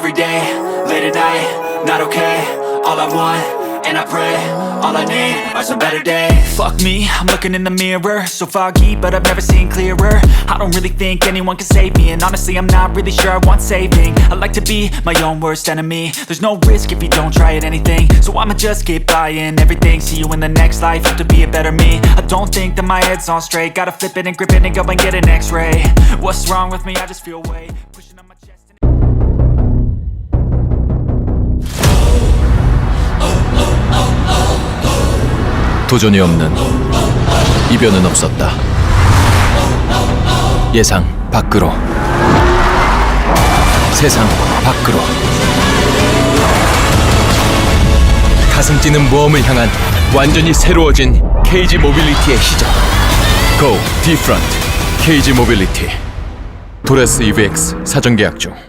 every day, late at night, not okay. All I want, and I pray, all I need are some better days. Fuck me, I'm looking in the mirror, so foggy, but I've never seen clearer. I don't really think anyone can save me, and honestly I'm not really sure I want saving. I like to be my own worst enemy. There's no risk if you don't try at anything, so I'ma just keep buying everything. See you in the next life, have to be a better me. I don't think that my head's on straight, gotta flip it and grip it and go and get an x-ray. What's wrong with me? I just feel weight pushing on my chest. 도전이 없는 이변은 없었다. 예상 밖으로, 세상 밖으로. 가슴 뛰는 모험을 향한 완전히 새로워진 KG 모빌리티의 시작. Go Different KG 모빌리티. 토레스 Evx 사전계약중.